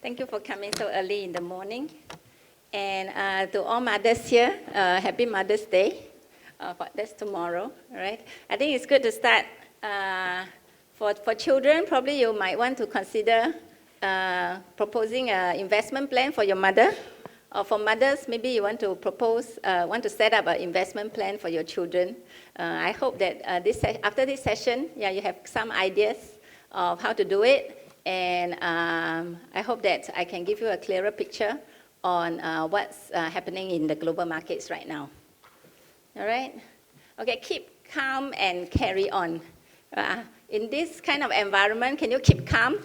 Thank you for coming so early in the morning. And to all mothers here, happy Mother's Day. That's tomorrow, right? I think it's good to start. For children, probably you might want to consider proposing an investment plan for your mother. Or for mothers, maybe you want to set up an investment plan for your children. I hope that after this session, you have some ideas of how to do it. And I hope that I can give you a clearer picture on what's happening in the global markets right now. All right? Okay, keep calm and carry on. In this kind of environment, can you keep calm?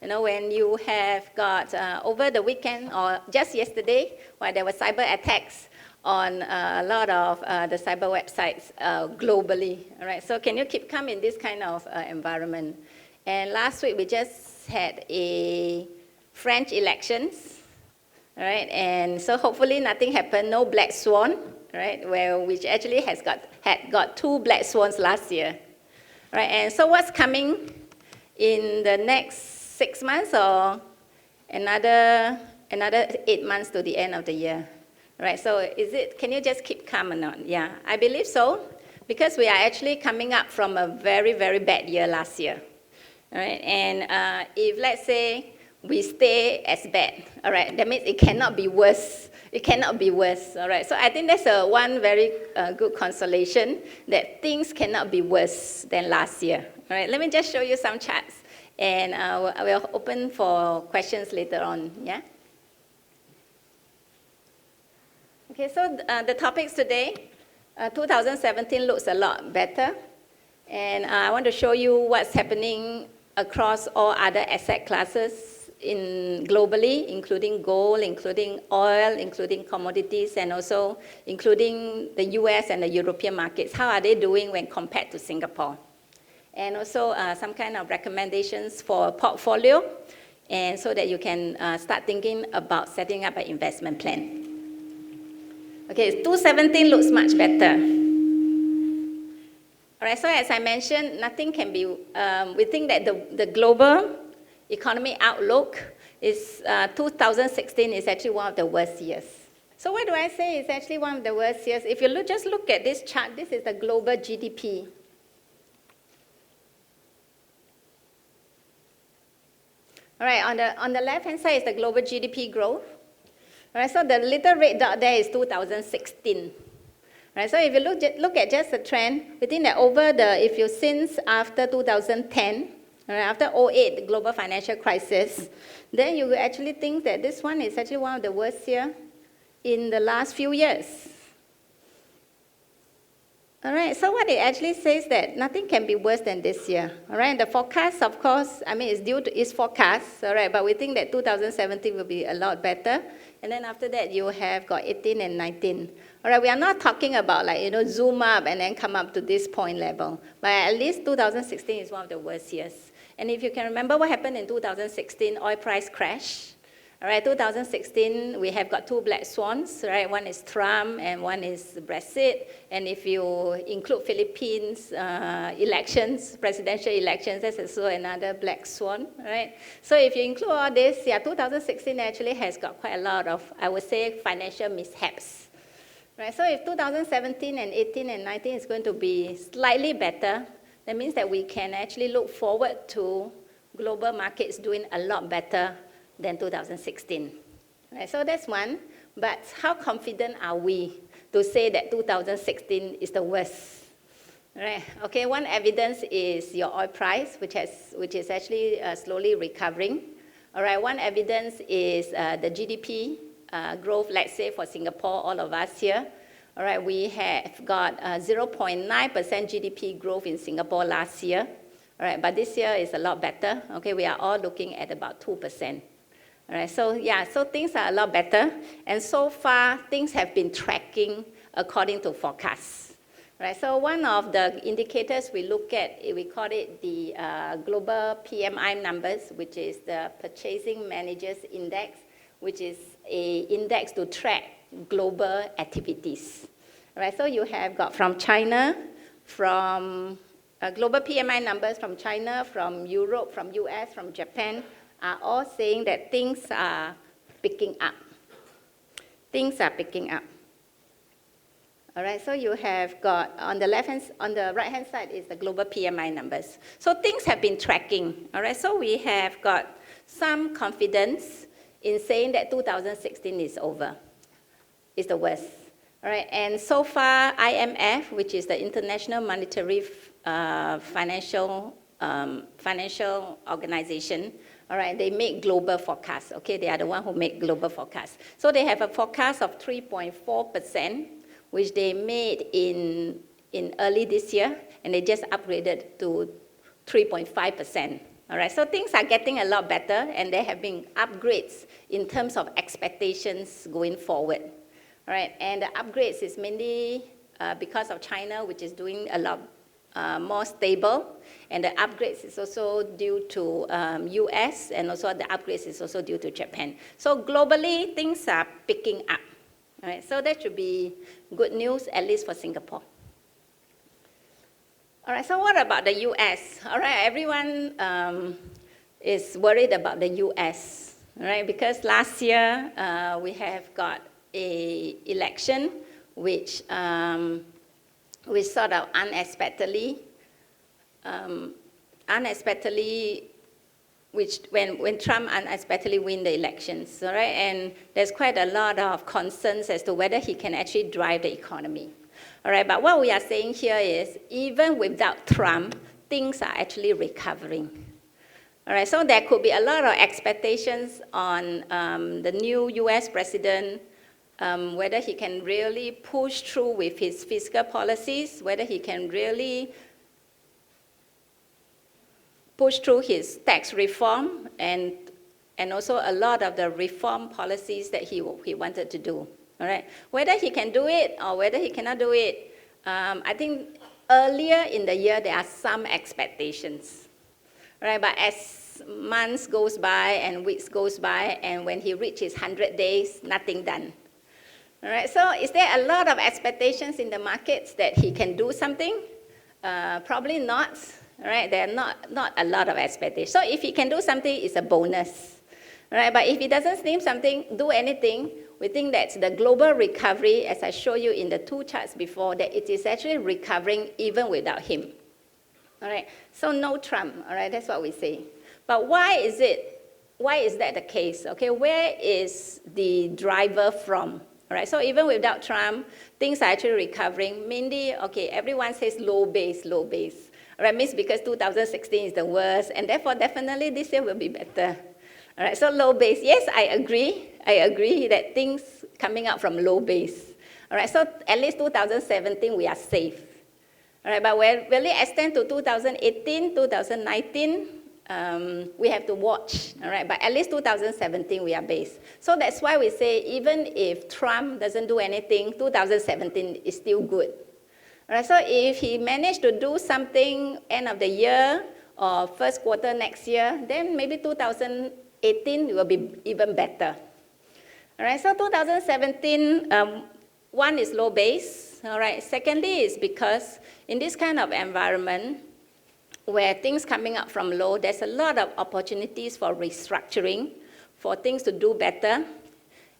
You know, when you have got, over the weekend or just yesterday, while there were cyber attacks on a lot of the cyber websites globally. All right? So can you keep calm in this kind of environment? And last week, we just had a French elections, right? And so hopefully nothing happened, no black swan, right? Which actually had got 2 black swans last year, right? And so what's coming in the next 6 months or another 8 months to the end of the year, right? So can you just keep calm or not? Yeah, I believe so, because we are actually coming up from a very, very bad year last year. All right, and if, let's say, we stay as bad, all right, that means it cannot be worse. It cannot be worse, all right? So I think that's one very good consolation, that things cannot be worse than last year. All right, let me just show you some charts, and we'll open for questions later on, yeah? Okay, so the topics today, 2017 looks a lot better, and I want to show you what's happening across all other asset classes globally, including gold, including oil, including commodities, and also including the US and the European markets. How are they doing when compared to Singapore? And also some kind of recommendations for a portfolio, and so that you can start thinking about setting up an investment plan. Okay, 2017 looks much better. All right, so as I mentioned, nothing can be, we think that the global economy outlook is 2016 is actually one of the worst years. So why do I say it's actually one of the worst years? If you just look at this chart, this is the global GDP. All right, on the left-hand side is the global GDP growth. All right, so the little red dot there is 2016. Right, so if you look at just the trend, we think that since after 2010, right, after 2008, the global financial crisis, then you will actually think that this one is actually one of the worst years in the last few years. All right, so what it actually says that nothing can be worse than this year. All right, the forecast, of course, I mean, it's due to its forecast, all right, but we think that 2017 will be a lot better. And then after that, you have got 18 and 19. All right, we are not talking about zoom up and then come up to this point level. But at least 2016 is one of the worst years. And if you can remember what happened in 2016, oil price crash. All right, 2016, we have got 2 black swans, right? One is Trump and one is Brexit. And if you include Philippines elections, presidential elections, that's also another black swan, right? So if you include all this, 2016 actually has got quite a lot of, I would say, financial mishaps. Right, so if 2017 and 18 and 19 is going to be slightly better, that means that we can actually look forward to global markets doing a lot better than 2016. Right, so that's one, but how confident are we to say that 2016 is the worst? Right, okay, one evidence is your oil price, which is actually slowly recovering. All right, one evidence is the GDP growth, let's say for Singapore, all of us here. All right, we have got 0.9% GDP growth in Singapore last year. All right, but this year is a lot better. Okay, we are all looking at about 2%. All right, so so things are a lot better. And so far, things have been tracking according to forecasts. All right, so one of the indicators we look at, we call it the global PMI numbers, which is the Purchasing Managers Index, which is an index to track global activities. All right, so you have got from China, from global PMI numbers from China, from Europe, from US, from Japan, are all saying that things are picking up. Things are picking up. All right, so you have got on the right-hand side is the global PMI numbers. So things have been tracking. All right, so we have got some confidence in saying that 2016 is over, is the worst. All right, and so far IMF, which is the International Monetary Financial Organization, all right, they make global forecasts. Okay, they are the one who make global forecasts. So they have a forecast of 3.4%. which they made in early this year, and they just upgraded to 3.5%. All right, so things are getting a lot better, and there have been upgrades in terms of expectations going forward. All right, and the upgrades is mainly because of China, which is doing a lot more stable, and the upgrades is also due to US, and also the upgrades is also due to Japan. So globally, things are picking up. All right, so that should be good news, at least for Singapore. All right, so what about the US? All right, everyone is worried about the US, all right, because last year we have got an election which sort of unexpectedly, when Trump unexpectedly win the elections, all right? And there's quite a lot of concerns as to whether he can actually drive the economy, all right? But what we are saying here is, even without Trump, things are actually recovering, all right? So there could be a lot of expectations on the new US president, whether he can really push through with his fiscal policies, whether he can really push through his tax reform and also a lot of the reform policies that he wanted to do, all right? Whether he can do it or whether he cannot do it, I think earlier in the year there are some expectations, all right? But as months goes by and weeks goes by, and when he reaches 100 days, nothing done, all right? So is there a lot of expectations in the markets that he can do something? Probably not. All right, there are not a lot of expectations. So if he can do something, it's a bonus. All right, but if he doesn't do anything, we think that the global recovery, as I showed you in the two charts before, that it is actually recovering even without him. All right, so no Trump. All right, that's what we say. But why is that the case? Okay, where is the driver from? All right, so even without Trump, things are actually recovering. Mainly, okay, everyone says low base, low base. All right, means because 2016 is the worst, and therefore definitely this year will be better. All right, so low base. Yes, I agree that things coming out from low base. All right, so at least 2017 we are safe. All right, but when will it extend to 2018, 2019? We have to watch. All right, but at least 2017 we are base. So that's why we say even if Trump doesn't do anything, 2017 is still good. All right, so if he managed to do something end of the year or first quarter next year, then maybe 2018 will be even better. All right, so 2017, one is low base. All right, secondly is because in this kind of environment where things coming up from low, there's a lot of opportunities for restructuring, for things to do better.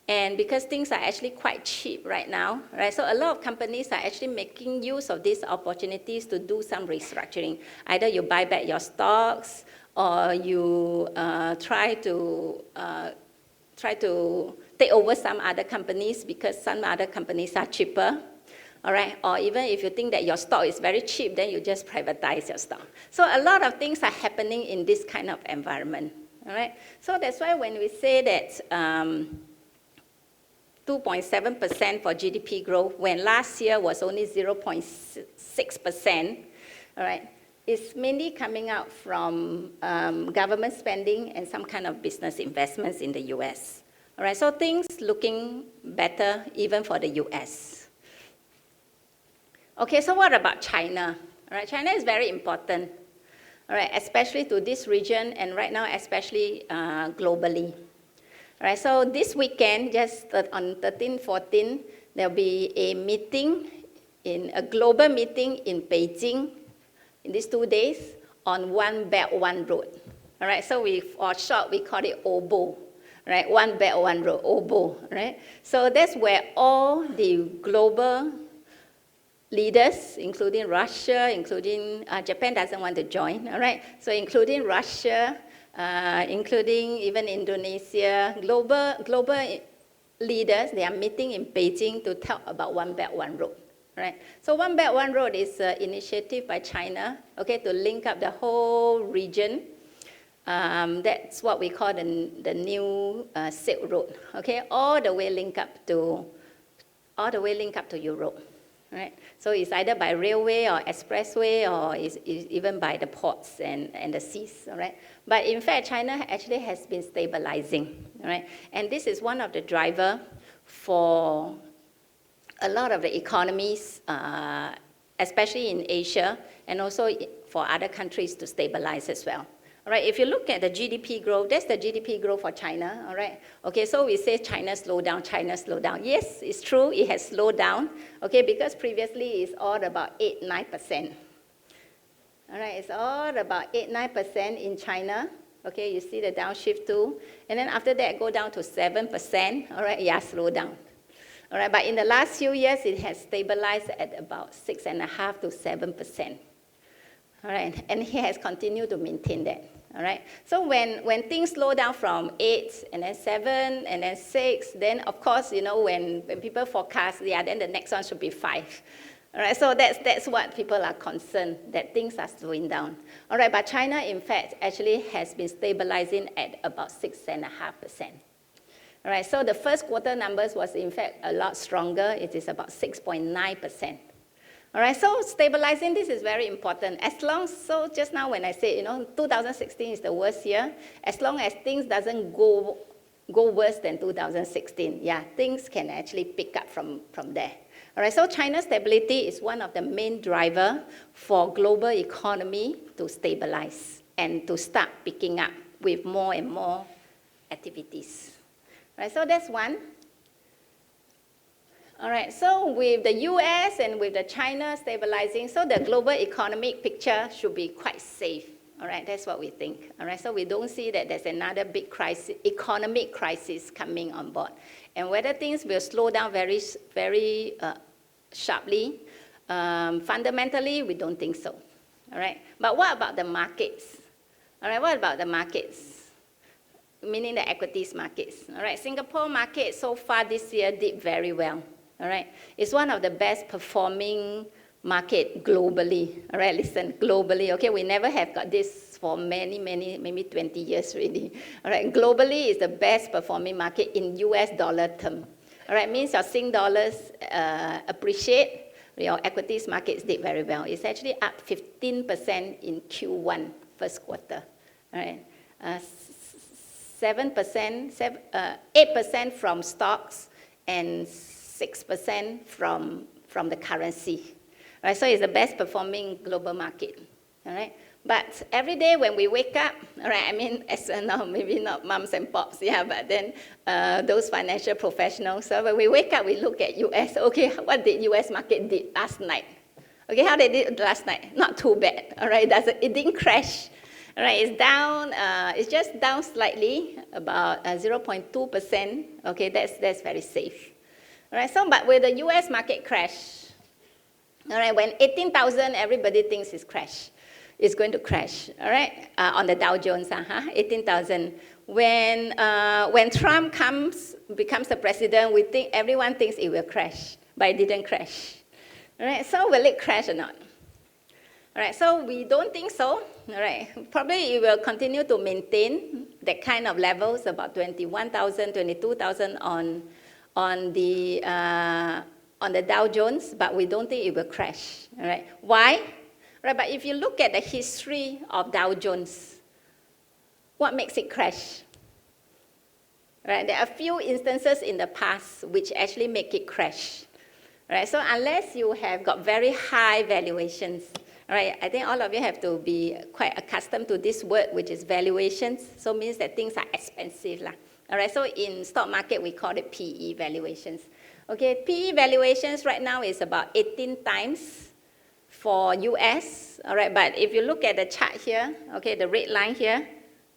And because things are actually quite cheap right now, right? So a lot of companies are actually making use of these opportunities to do some restructuring. Either you buy back your stocks, or you try to take over some other companies because some other companies are cheaper. All right, or even if you think that your stock is very cheap, then you just privatize your stock. So a lot of things are happening in this kind of environment. All right, so that's why when we say that 2.7% for GDP growth, when last year was only 0.6%, all right, it's mainly coming out from government spending and some kind of business investments in the US. All right, so things looking better even for the US. Okay, so what about China? All right, China is very important, all right, especially to this region and right now especially globally. All right, so this weekend, just on 13, 14, there'll be a meeting, a global meeting in Beijing in these 2 days on One Belt, One Road. All right, so for short, we call it OBO, right? One Belt, One Road, OBO, right? So that's where all the global leaders, including Russia, including Japan doesn't want to join, all right? So including Russia, including even Indonesia, global leaders, they are meeting in Beijing to talk about One Belt, One Road, right? So One Belt, One Road is an initiative by China, okay, to link up the whole region. That's what we call the new Silk Road, okay, all the way link up to Europe. Right? So it's either by railway or expressway or is even by the ports and the seas. All right? But in fact, China actually has been stabilizing. Right? And this is one of the drivers for a lot of the economies, especially in Asia, and also for other countries to stabilize as well. All right, if you look at the GDP growth, that's the GDP growth for China, all right? Okay, so we say China slowed down, China slowed down. Yes, it's true, it has slowed down, okay, because previously it's all about 8-9%. All right, it's all about 8-9% in China. Okay, you see the downshift too. And then after that, go down to 7%, all right, yeah, slow down. All right, but in the last few years, it has stabilized at about 6.5 to 7%. All right, and he has continued to maintain that. All right, so when things slow down from 8 and then 7 and then 6, then of course, you know, when people forecast, yeah, then the next one should be 5. All right, so that's what people are concerned, that things are slowing down. All right, but China, in fact, actually has been stabilizing at about 6.5%. All right, so the first quarter numbers was, in fact, a lot stronger. It is about 6.9%. All right, so stabilizing this is very important. So just now when I said, you know, 2016 is the worst year, as long as things doesn't go worse than 2016, yeah, things can actually pick up from there. All right, so China's stability is one of the main drivers for global economy to stabilize and to start picking up with more and more activities. All right, so that's one. All right, so with the US and with the China stabilizing, so the global economic picture should be quite safe. All right, that's what we think. All right, so we don't see that there's another big crisis, economic crisis coming on board. And whether things will slow down very, very sharply, fundamentally, we don't think so. All right, but what about the markets? All right, what about the markets? Meaning the equities markets. All right, Singapore market so far this year did very well. All right, it's one of the best performing market globally. All right, listen, globally. Okay, we never have got this for many, maybe 20 years already. All right, globally is the best performing market in US dollar term. All right, means your Sing dollars appreciate, your equities markets did very well. It's actually up 15% in Q1, first quarter. All right, 8% from stocks and 6% from the currency. Right, so it's the best performing global market. All right, but every day when we wake up, all right, I mean, no, maybe not mums and pops, yeah, but then those financial professionals. So when we wake up, we look at US. Okay, what did US market did last night? Okay, how they did last night? Not too bad. All right, it didn't crash. All right, it's down. It's just down slightly, about 0.2%. Okay, that's very safe. All right, so but with the U.S. market crash, all right, when 18,000, everybody thinks it's going to crash. All right, on the Dow Jones, 18,000. When Trump becomes the president, everyone thinks it will crash, but it didn't crash. All right, so will it crash or not? All right, so we don't think so. All right, probably it will continue to maintain that kind of levels, about 21,000, 22,000 on the Dow Jones, but we don't think it will crash. All right, why? Right, but if you look at the history of Dow Jones, what makes it crash? Right, there are a few instances in the past which actually make it crash. Right, so unless you have got very high valuations, all right, I think all of you have to be quite accustomed to this word, which is valuations. So it means that things are expensive. All right, so in stock market, we call it PE valuations. Okay, PE valuations right now is about 18 times for US. All right, but if you look at the chart here, okay, the red line here,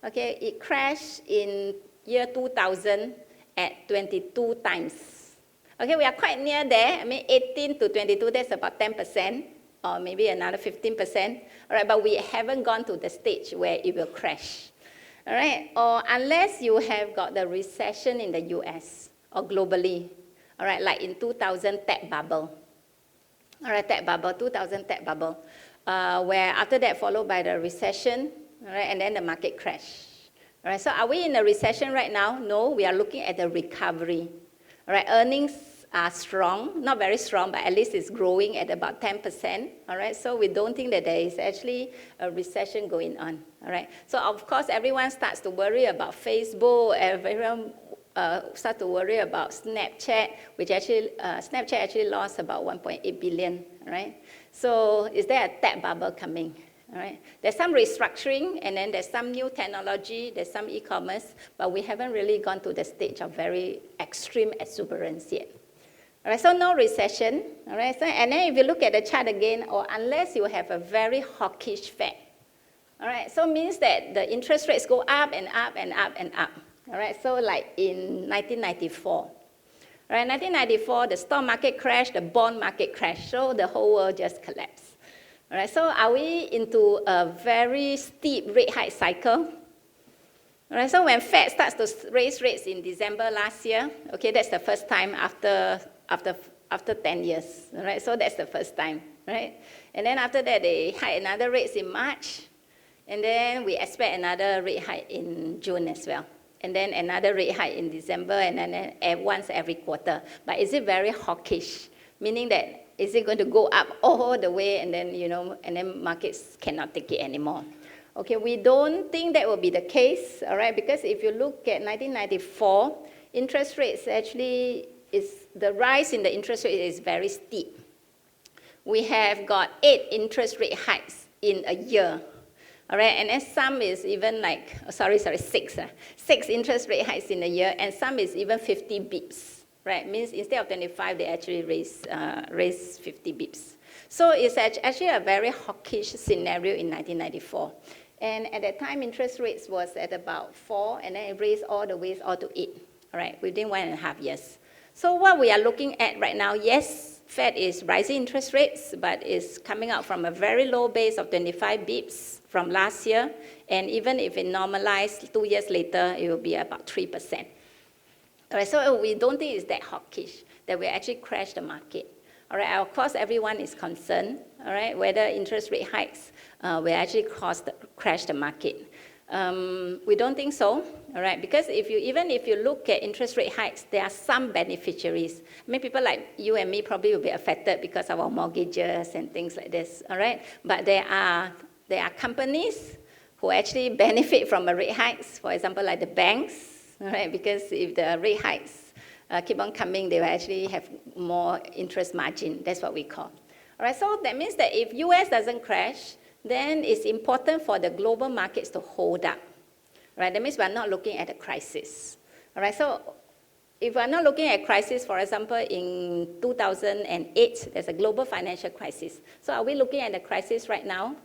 Okay, it crashed in year 2000 at 22 times. Okay, we are quite near there. I mean, 18 to 22, that's about 10%, or maybe another 15%. All right, but we haven't gone to the stage where it will crash. All right, or unless you have got the recession in the US or globally. All right, like in 2000 tech bubble. All right, tech bubble, 2000 tech bubble, where after that followed by the recession, all right, and then the market crash. All right, so are we in a recession right now? No, we are looking at the recovery. All right, earnings are strong, not very strong, but at least it's growing at about 10%. All right, so we don't think that there is actually a recession going on. All right, so of course everyone starts to worry about Facebook, everyone start to worry about Snapchat, which actually, Snapchat actually lost about 1.8 billion, right? So is there a tech bubble coming? All right. There's some restructuring, and then there's some new technology, there's some e-commerce, but we haven't really gone to the stage of very extreme exuberance yet. All right, so no recession. All right, so, and then if you look at the chart again, or unless you have a very hawkish Fed, all right, so means that the interest rates go up and up and up and up. All right, so like in 1994. All right, 1994, the stock market crashed, the bond market crashed, so the whole world just collapsed. All right, so are we into a very steep rate hike cycle? All right, so when Fed starts to raise rates in December last year, okay, that's the first time after 10 years. All right, so that's the first time, right? And then after that, they hike another rates in March, and then we expect another rate hike in June as well. And then another rate hike in December, and then once every quarter. But is it very hawkish? Meaning that, is it going to go up all the way, and then, and then markets cannot take it anymore? Okay, we don't think that will be the case, all right, because if you look at 1994, interest rates actually the rise in the interest rate is very steep. We have got 8 interest rate hikes in a year. All right, and then some is even like, 6 interest rate hikes in a year, and some is even 50 bips, right? Means instead of 25, they actually raise 50 bips. So it's actually a very hawkish scenario in 1994. And at that time, interest rates was at about 4, and then it raised all the way to 8, all right, within 1.5 years. So what we are looking at right now, yes, Fed is rising interest rates, but it's coming out from a very low base of 25 bips from last year, and even if it normalized 2 years later, it will be about 3%. All right, so we don't think it's that hawkish, that we actually crash the market. All right, of course, everyone is concerned, all right, whether interest rate hikes will actually crash the market. We don't think so, all right, because even if you look at interest rate hikes, there are some beneficiaries. I mean, people like you and me probably will be affected because of our mortgages and things like this, all right? But there are companies who actually benefit from a rate hikes, for example, like the banks, all right, because if the rate hikes keep on coming, they will actually have more interest margin. That's what we call. All right, so that means that if US doesn't crash, then it's important for the global markets to hold up. Right? That means we're not looking at a crisis. All right, so if we're not looking at crisis, for example, in 2008, there's a global financial crisis. So are we looking at the crisis right now?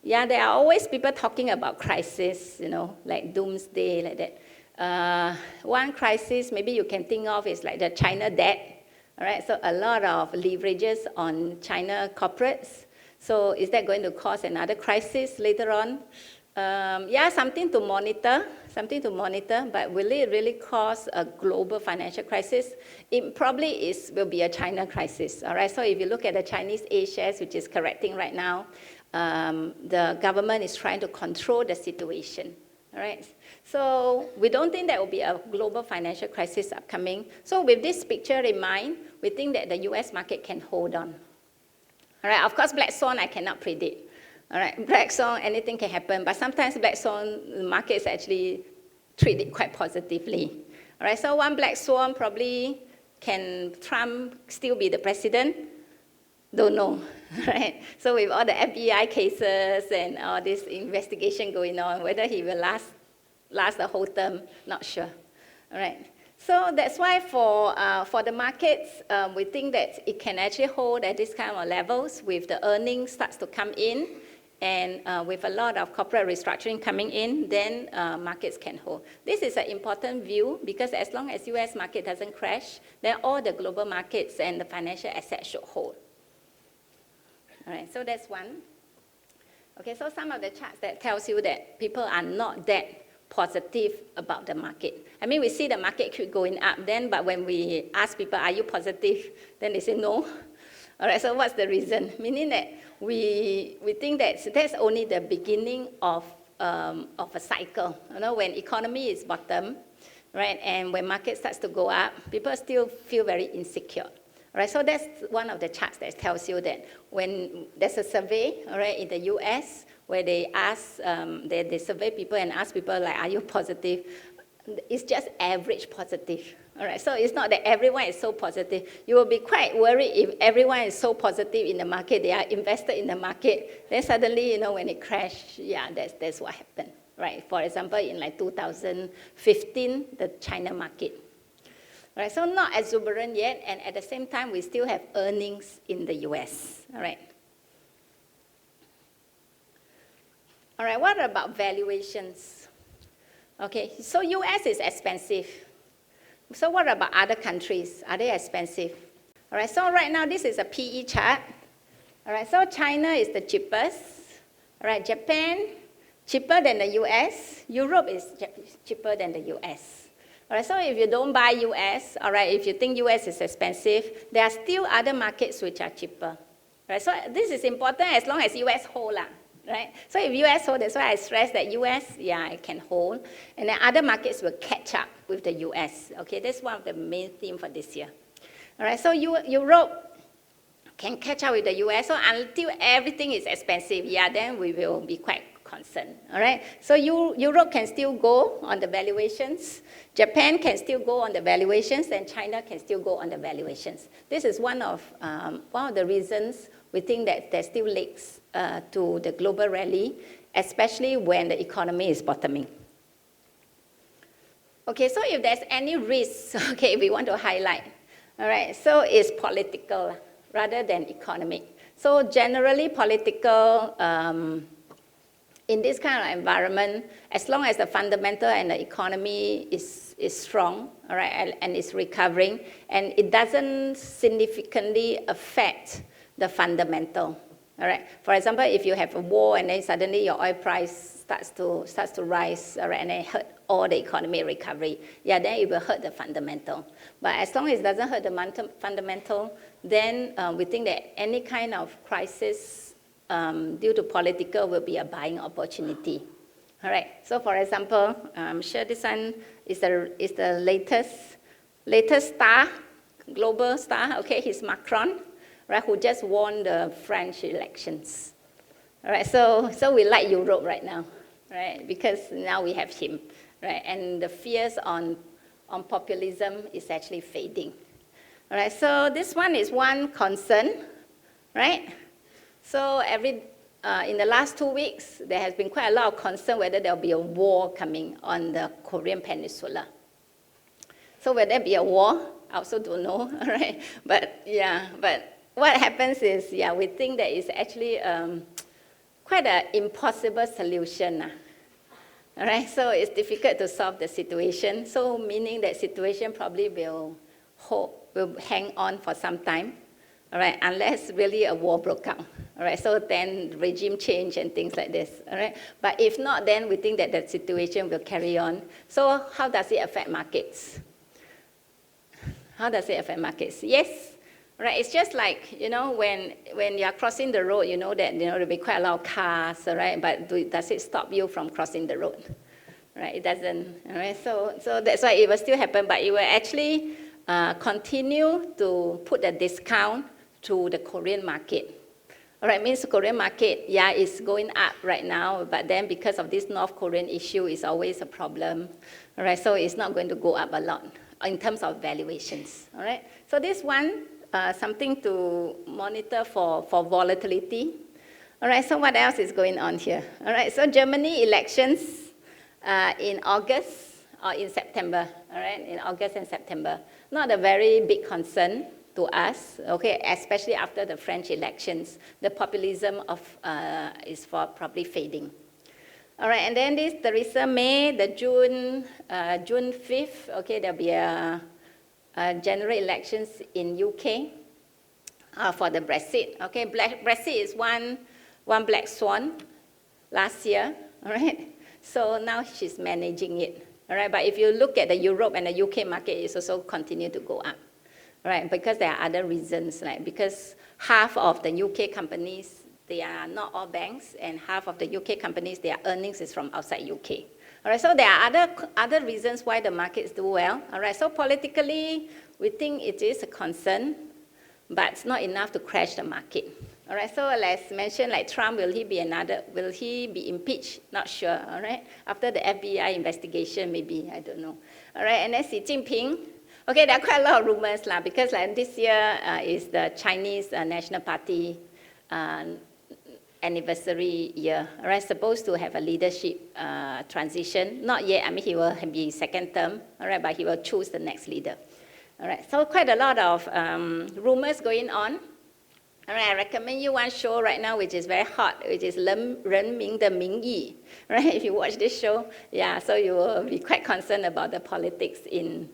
Yeah, there are always people talking about crisis, like doomsday, like that. One crisis maybe you can think of is like the China debt. All right, so a lot of leverages on China corporates. So is that going to cause another crisis later on? Yeah, something to monitor, but will it really cause a global financial crisis? It probably will be a China crisis, all right? So if you look at the Chinese A shares, which is correcting right now, the government is trying to control the situation, all right? So we don't think there will be a global financial crisis upcoming. So with this picture in mind, we think that the US market can hold on. All right, of course, black swan I cannot predict. All right, black swan, anything can happen, but sometimes black swan, the markets actually treat it quite positively. All right, so one black swan probably, can Trump still be the president? Don't know, right? So with all the FBI cases and all this investigation going on, whether he will last the whole term, not sure, all right? So that's why for the markets, we think that it can actually hold at this kind of levels with the earnings starts to come in, and with a lot of corporate restructuring coming in, then markets can hold. This is an important view because as long as US market doesn't crash, then all the global markets and the financial assets should hold. All right, so that's one. Okay, so some of the charts that tells you that people are not that positive about the market. I mean, we see the market keep going up then, but when we ask people, are you positive? Then they say no. All right, so what's the reason? Meaning that we think that that's only the beginning of a cycle. You know, when economy is bottom, right, and when market starts to go up, people still feel very insecure. All right, so that's one of the charts that tells you that when there's a survey, all right, in the US, where they ask, they survey people and ask people like, are you positive? It's just average positive. All right, so it's not that everyone is so positive. You will be quite worried if everyone is so positive in the market, they are invested in the market, then suddenly, you know, when it crashed, yeah, that's what happened, right? For example, in like 2015, the China market. All right, so not exuberant yet, and at the same time, we still have earnings in the US, all right? All right, what about valuations? Okay, so US is expensive. So what about other countries? Are they expensive? All right, so right now, this is a PE chart. All right, so China is the cheapest. All right, Japan, cheaper than the US. Europe is cheaper than the US. All right, so if you don't buy US, all right, if you think US is expensive, there are still other markets which are cheaper. All right, so this is important as long as US hold, right? So if US hold, that's why I stress that US, yeah, it can hold. And then other markets will catch up with the US. Okay, that's one of the main themes for this year. All right, so Europe can catch up with the US. So until everything is expensive, yeah, then we will be quite concerned. All right, so Europe can still go on the valuations. Japan can still go on the valuations, and China can still go on the valuations. This is one of the reasons we think that there's still legs to the global rally, especially when the economy is bottoming. Okay, so if there's any risk, okay, we want to highlight. All right, so it's political rather than economic. So generally political, in this kind of environment, as long as the fundamental and the economy is strong, all right, and is recovering, and it doesn't significantly affect the fundamental, all right. For example, if you have a war and then suddenly your oil price starts to rise, all right, and then hurt all the economic recovery, yeah, then it will hurt the fundamental. But as long as it doesn't hurt the fundamental, then we think that any kind of crisis due to political will be a buying opportunity. All right, so for example, I'm sure this one is the latest star, global star, okay, he's Macron, right, who just won the French elections. All right, so we like Europe right now, right, because now we have him, right, and the fears on populism is actually fading. All right, so this one is one concern, right? So in the last 2 weeks, there has been quite a lot of concern whether there will be a war coming on the Korean Peninsula. So will there be a war? I also don't know, all right? But what happens is, yeah, we think that it's actually quite an impossible solution. All right, so it's difficult to solve the situation. So meaning that situation probably will hang on for some time. All right, unless really a war broke out. All right, so then regime change and things like this. All right, but if not, then we think that the situation will carry on. So how does it affect markets? How does it affect markets? Yes, right. It's just like, you know, when you are crossing the road, you know that there'll be quite a lot of cars, all right. But does it stop you from crossing the road? Right, it doesn't. All right, so that's why it will still happen, but it will actually continue to put a discount to the Korean market. All right, means the Korean market, yeah, is going up right now, but then because of this North Korean issue, it's always a problem. All right, so it's not going to go up a lot in terms of valuations. All right, so this one, something to monitor for volatility. All right, so what else is going on here? All right, so Germany elections in August or in September. All right, in August and September. Not a very big concern. to us, okay, especially after the French elections. The populism is probably fading. All right, and then this Theresa May, June 5th, okay, there'll be a general elections in UK for the Brexit. Okay, Brexit is one black swan last year, all right? So now she's managing it, all right? But if you look at the Europe and the UK market, it's also continue to go up, right? Because there are other reasons, like because half of the UK companies, they are not all banks, and half of the UK companies, their earnings is from outside UK. All right, so there are other reasons why the markets do well. All right, so politically, we think it is a concern, but it's not enough to crash the market. All right, so as mentioned, like Trump, will he be impeached? Not sure, all right? After the FBI investigation, maybe, I don't know. All right, and then Xi Jinping. Okay, there are quite a lot of rumors, because like this year is the Chinese National Party anniversary year, all right? Supposed to have a leadership transition. Not yet, I mean, he will be second term, all right, but he will choose the next leader. All right, so quite a lot of rumors going on. All right, I recommend you one show right now, which is very hot, which is 人民的名义. Right, if you watch this show, yeah, so you will be quite concerned about the politics in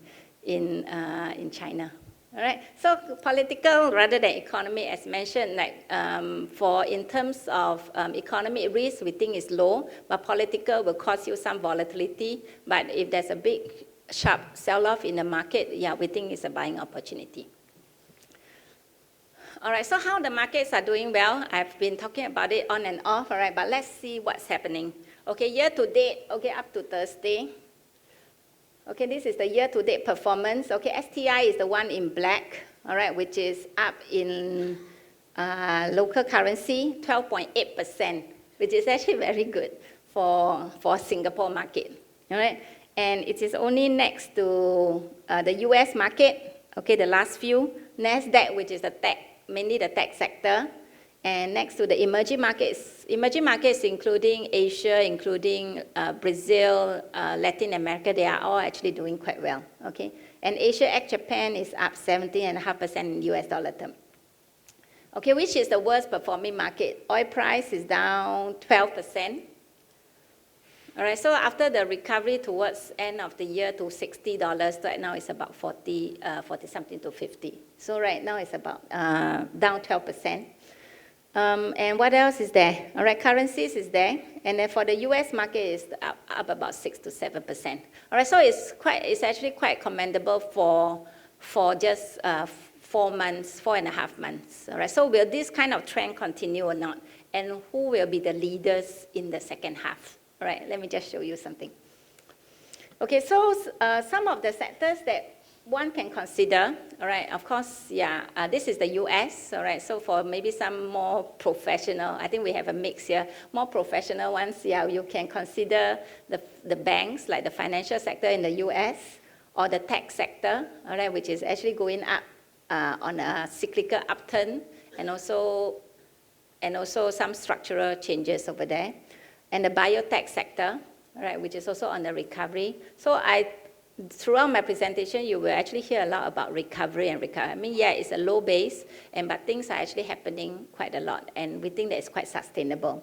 China. All right, so political rather than economy, as mentioned, like in terms of economic risk, we think is low, but political will cause you some volatility. But if there's a big sharp sell-off in the market, yeah, we think it's a buying opportunity. All right, so how the markets are doing well, I've been talking about it on and off, all right, but let's see what's happening. Okay, year to date, okay, up to Thursday. Okay, this is the year-to-date performance. Okay, STI is the one in black, all right, which is up in local currency, 12.8%, which is actually very good for Singapore market, all right? And it is only next to the US market, okay, the last few, NASDAQ, which is the tech, mainly the tech sector, and next to the emerging markets including Asia, including Brazil, Latin America, they are all actually doing quite well, okay? And Asia ex-Japan is up 17.5% in US dollar term. Okay, which is the worst performing market? Oil price is down 12%. All right, so after the recovery towards end of the year to $60, right now it's about 40 something to 50. So right now it's about down 12%. And what else is there? All right, currencies is there. And then for the US market, it's up about 6 to 7%. All right, so it's actually quite commendable for just 4.5 months. All right, so will this kind of trend continue or not? And who will be the leaders in the second half? All right, let me just show you something. Okay, so some of the sectors that one can consider, all right, of course, yeah, this is the US, all right, so for maybe some more professional, I think we have a mix here, more professional ones, yeah, you can consider the banks, like the financial sector in the US, or the tech sector, all right, which is actually going up on a cyclical upturn, and also some structural changes over there, and the biotech sector, all right, which is also on the recovery. So throughout my presentation, you will actually hear a lot about recovery. I mean, yeah, it's a low base, but things are actually happening quite a lot, and we think that it's quite sustainable.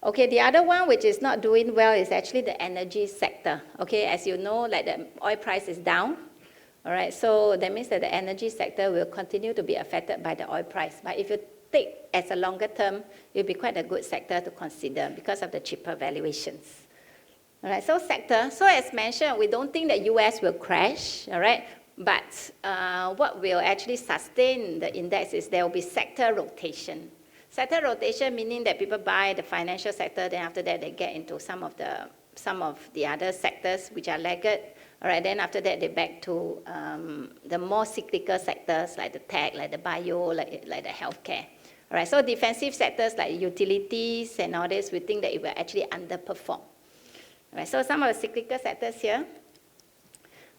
Okay, the other one which is not doing well is actually the energy sector. Okay, as you know, like the oil price is down, all right, so that means that the energy sector will continue to be affected by the oil price. But if you take as a longer term, it will be quite a good sector to consider because of the cheaper valuations. All right, so sector, so as mentioned, we don't think that US will crash, all right, but what will actually sustain the index is there will be sector rotation. Sector rotation meaning that people buy the financial sector, then after that they get into some of the other sectors which are laggard, all right, then after that they back to the more cyclical sectors like the tech, like the bio, like the healthcare. All right, so defensive sectors like utilities and all this, we think that it will actually underperform. Right, so some of the cyclical sectors here.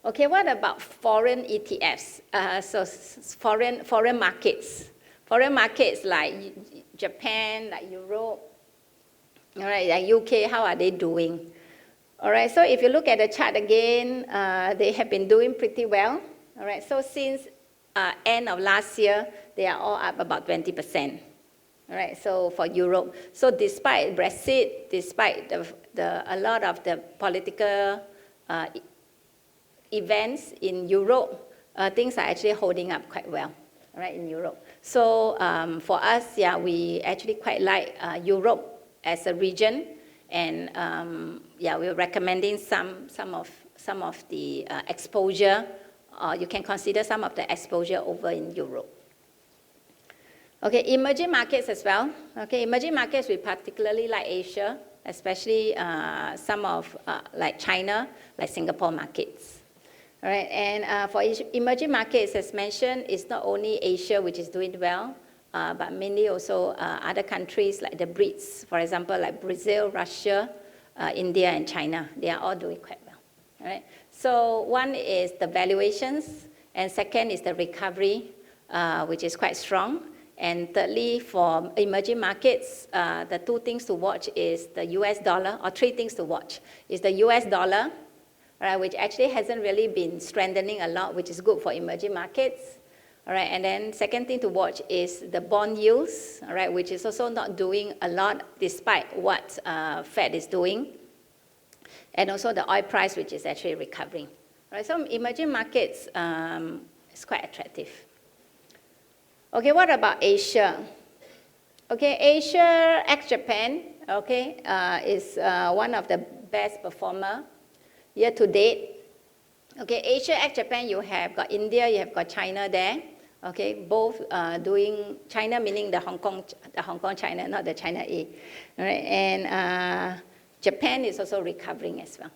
Okay, what about foreign ETFs? So foreign markets. Foreign markets like Japan, like Europe, all right, like UK, how are they doing? All right, so if you look at the chart again, they have been doing pretty well. All right, so since end of last year, they are all up about 20%. All right, so for Europe. So despite Brexit, despite a lot of the political events in Europe, things are actually holding up quite well, right, in Europe. So for us, yeah, we actually quite like Europe as a region, and yeah, we're recommending some of the exposure, or you can consider some of the exposure over in Europe. Okay, emerging markets as well. Okay, emerging markets, we particularly like Asia, especially some of like China, like Singapore markets. All right, and for emerging markets, as mentioned, it's not only Asia which is doing well, but mainly also other countries like the BRICS, for example, like Brazil, Russia, India, and China. They are all doing quite well. All right, so one is the valuations, and second is the recovery, which is quite strong. And thirdly, for emerging markets, the two things to watch is the US dollar, or three things to watch, is the US dollar, right, which actually hasn't really been strengthening a lot, which is good for emerging markets. All right, and then second thing to watch is the bond yields, all right, which is also not doing a lot despite what Fed is doing. And also the oil price, which is actually recovering. All right, so emerging markets is quite attractive. Okay, what about Asia? Okay, Asia ex-Japan, okay, is one of the best performer year to date. Okay, Asia ex-Japan, you have got India, you have got China there. Okay, both doing, China meaning the Hong Kong China, not the China A. All right, and Japan is also recovering as well.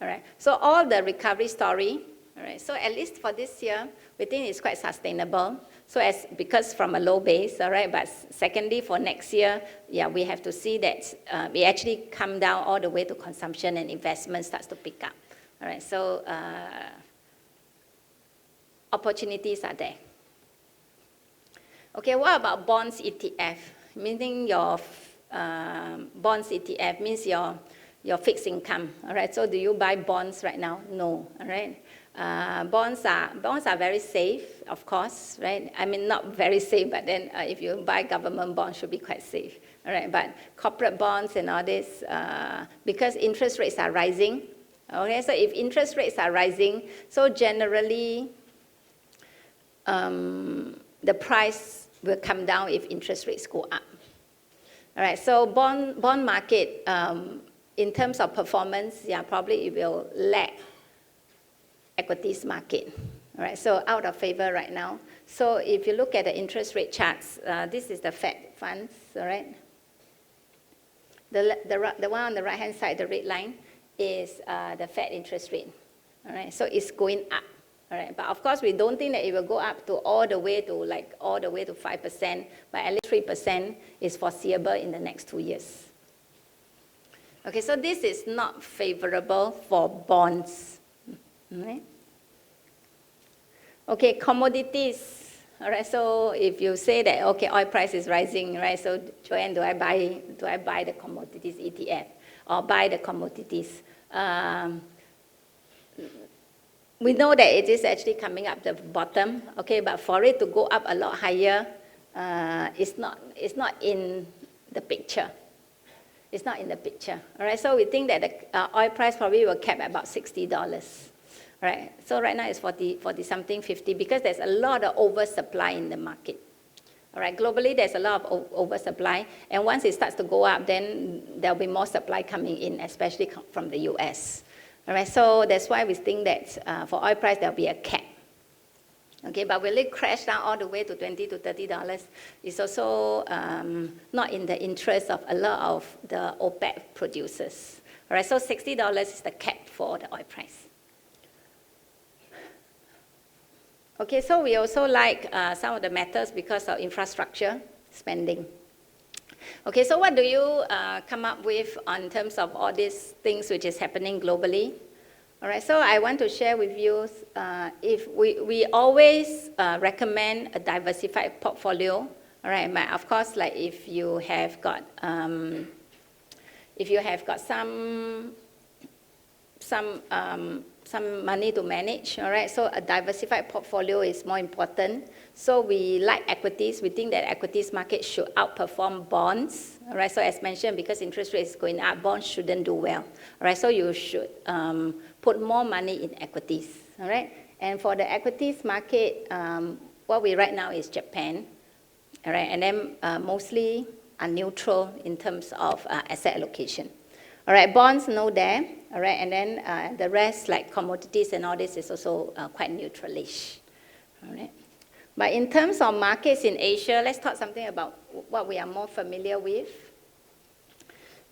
All right, so all the recovery story. All right, so at least for this year, we think it's quite sustainable. So because from a low base, all right, but secondly, for next year, yeah, we have to see that we actually come down all the way to consumption and investment starts to pick up. All right, so opportunities are there. Okay, what about bonds ETF? Meaning your bonds ETF means your fixed income. All right, so do you buy bonds right now? No. All right. Bonds are very safe, of course, right? I mean, not very safe, but then if you buy government bonds, should be quite safe, all right? But corporate bonds and all this, because interest rates are rising, okay? So if interest rates are rising, so generally, the price will come down if interest rates go up, all right? So bond market, in terms of performance, yeah, probably it will lag equities market. All right, so out of favor right now. So if you look at the interest rate charts, this is the Fed funds, all right? The one on the right-hand side, the red line, is the Fed interest rate. All right, so it's going up. All right, but of course, we don't think that it will go up to all the way to 5%, but at least 3% is foreseeable in the next 2 years. Okay, so this is not favorable for bonds. All right. Okay, commodities. All right, so if you say that, okay, oil price is rising, right? So Joanne, do I buy the commodities ETF or buy the commodities? We know that it is actually coming up the bottom, okay, but for it to go up a lot higher, it's not in the picture. It's not in the picture, all right? So we think that the oil price probably will cap at about $60. Right, so right now it's 40 something, 50, because there's a lot of oversupply in the market. All right, globally there's a lot of oversupply, and once it starts to go up, then there'll be more supply coming in, especially from the US. All right, so that's why we think that for oil price there'll be a cap. Okay, but will it crash down all the way to $20 to $30? It's also not in the interest of a lot of the OPEC producers. All right, so $60 is the cap for the oil price. Okay, so we also like some of the metals because of infrastructure spending. Okay, so what do you come up with in terms of all these things which is happening globally? All right, so I want to share with you, if we always recommend a diversified portfolio. All right, but of course, like if you have got some money to manage, all right? So a diversified portfolio is more important. So we like equities. We think that equities market should outperform bonds, all right? So as mentioned, because interest rates is going up, bonds shouldn't do well, all right? So you should put more money in equities, all right? And for the equities market, what we right now is Japan, all right? And then mostly are neutral in terms of asset allocation. All right, bonds, no there. All right, and then the rest, like commodities and all this, is also quite neutralish. All right. But in terms of markets in Asia, let's talk something about what we are more familiar with.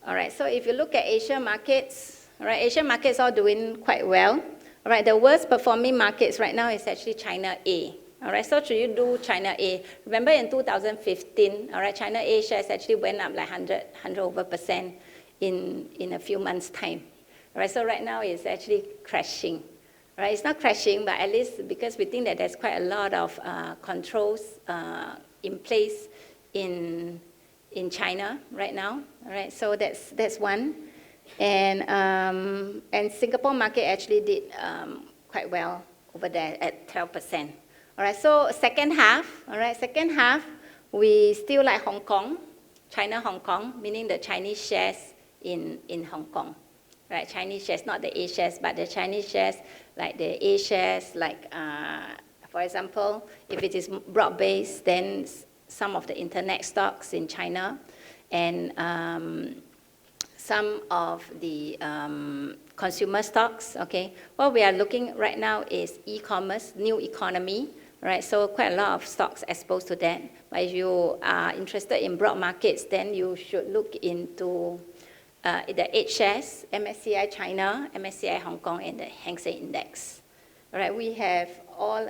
All right, so if you look at Asia markets, all right, Asian markets are doing quite well. All right, the worst performing markets right now is actually China A. All right, so should you do China A? Remember in 2015, all right, China A shares actually went up like 100 over percent in a few months' time. All right, so right now it's actually crashing. All right, it's not crashing, but at least because we think that there's quite a lot of controls in place in China right now. All right, so that's one. And Singapore market actually did quite well over there at 12%. All right, so second half, we still like Hong Kong, China, Hong Kong, meaning the Chinese shares in Hong Kong, right? Chinese shares, not the A shares, but the Chinese shares, like the A shares, like, for example, if it is broad-based, then some of the internet stocks in China, and some of the consumer stocks, okay? What we are looking right now is e-commerce, new economy, right? So quite a lot of stocks exposed to that. But if you are interested in broad markets, then you should look into the 8 shares, MSCI China, MSCI Hong Kong, and the Hang Seng Index. All right, we have all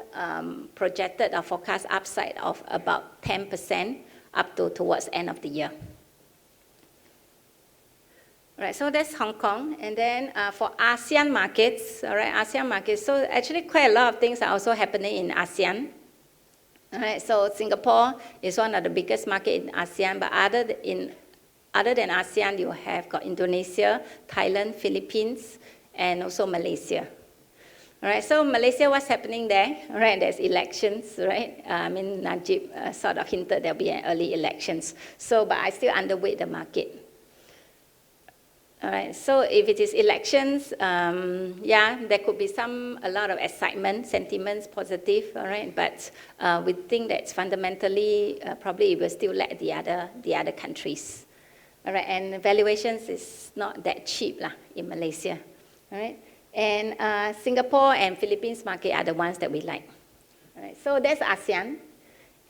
projected a forecast upside of about 10% up to towards end of the year. All right, so that's Hong Kong. And then for ASEAN markets, all right, ASEAN markets, so actually quite a lot of things are also happening in ASEAN. All right, so Singapore is one of the biggest markets in ASEAN, but other than ASEAN, you have got Indonesia, Thailand, Philippines, and also Malaysia. All right, so Malaysia, what's happening there? All right, there's elections, right? I mean, Najib sort of hinted there'll be an early elections. So, but I still underweight the market. All right, so if it is elections, yeah, there could be a lot of excitement, sentiments, positive, all right, but we think that fundamentally, probably it will still lag the other countries. All right, and valuations is not that cheap in Malaysia, all right? And Singapore and Philippines market are the ones that we like. All right, so that's ASEAN.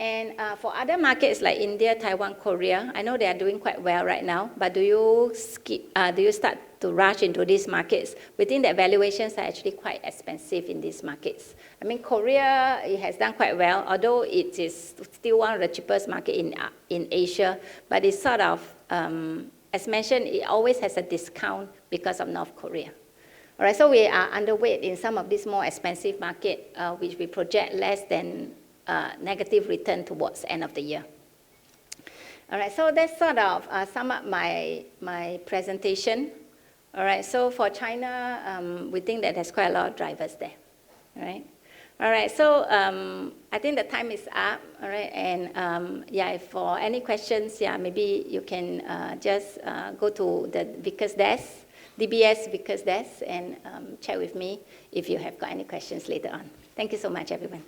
And for other markets like India, Taiwan, Korea, I know they are doing quite well right now, but do you start to rush into these markets? We think that valuations are actually quite expensive in these markets. I mean, Korea, it has done quite well, although it is still one of the cheapest market in Asia, but it's sort of, as mentioned, it always has a discount because of North Korea. All right, so we are underweight in some of these more expensive market, which we project less than negative return towards the end of the year. All right, so that's sort of sum up my presentation. All right, so for China, we think that there's quite a lot of drivers there. All right, so I think the time is up. All right, and yeah, if for any questions, yeah, maybe you can just go to the Vickers desk, DBS Vickers desk, and chat with me if you have got any questions later on. Thank you so much, everyone.